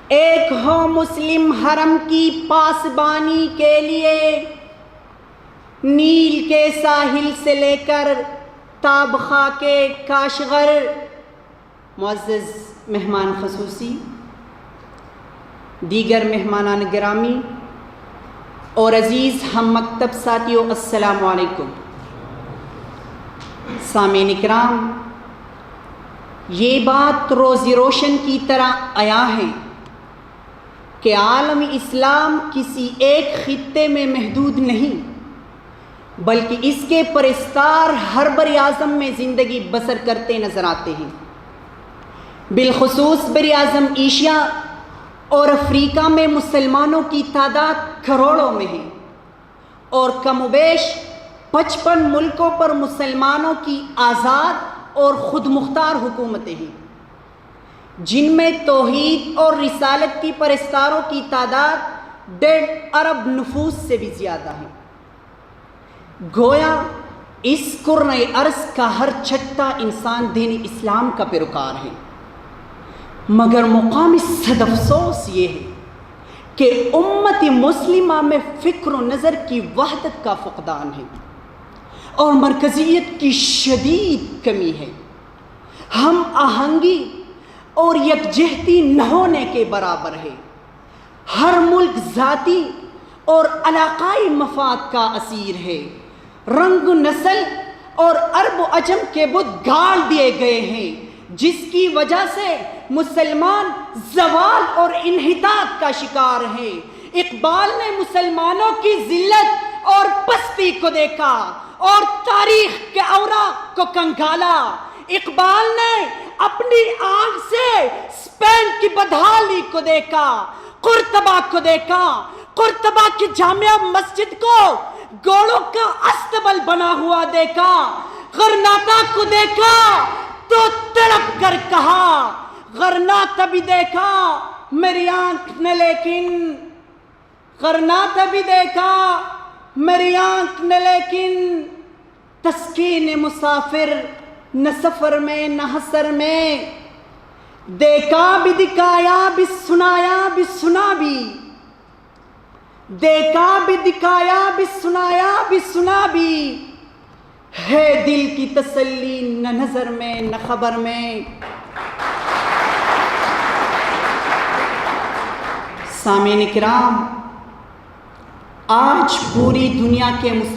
ایک ہو مسلم حرم کی پاسبانی کے لیے، نیل کے ساحل سے لے کر تابخا کے کاشغر۔ معزز مہمان خصوصی، دیگر مہمانان گرامی اور عزیز ہم مکتب ساتھیوں، السلام علیکم۔ سامعین کرام، یہ بات روزی روشن کی طرح عیاں ہے کہ عالم اسلام کسی ایک خطے میں محدود نہیں، بلکہ اس کے پرستار ہر براعظم میں زندگی بسر کرتے نظر آتے ہیں۔ بالخصوص براعظم ایشیا اور افریقہ میں مسلمانوں کی تعداد کروڑوں میں ہے، اور کم و بیش 55 ملکوں پر مسلمانوں کی آزاد اور خود مختار حکومتیں ہیں، جن میں توحید اور رسالت کی پرستاروں کی تعداد 1.5 ارب نفوس سے بھی زیادہ ہے۔ گویا اس کرۂ ارض کا ہر چھٹا انسان دین اسلام کا پیروکار ہے، مگر مقام صد افسوس یہ ہے کہ امت مسلمہ میں فکر و نظر کی وحدت کا فقدان ہے اور مرکزیت کی شدید کمی ہے۔ ہم آہنگی اور یکجہتی نہ ہونے کے برابر ہے۔ ہر ملک ذاتی اور علاقائی مفاد کا اسیر ہے۔ رنگ نسل اور عرب و عجم کے بت گاڑ دیے گئے ہیں، جس کی وجہ سے مسلمان زوال اور انحطاط کا شکار ہیں۔ اقبال نے مسلمانوں کی ذلت اور پستی کو دیکھا اور تاریخ کے اوراق کو کنگالا۔ اقبال نے اپنی آنکھ سے اسپین کی بدحالی کو دیکھا، قرطبہ کو دیکھا، قرطبہ کی جامع مسجد کو گوڑوں کا استبل بنا ہوا دیکھا، غرناطہ کو دیکھا تو تڑپ کر کہا، غرناطہ بھی دیکھا میری آنکھ نے لیکن، غرناطہ بھی دیکھا میری آنکھ نے لیکن، تسکین مسافر نہ سفر میں نہ حسر میں، دیکھا بھی دکھایا بھی سنایا بھی سنا بھی، دیکھا بھی دکھایا بھی سنایا بھی سنا بھی، ہے دل کی تسلی نہ نظر میں نہ خبر میں۔ سامعین کرام، آج پوری دنیا کے مسلمان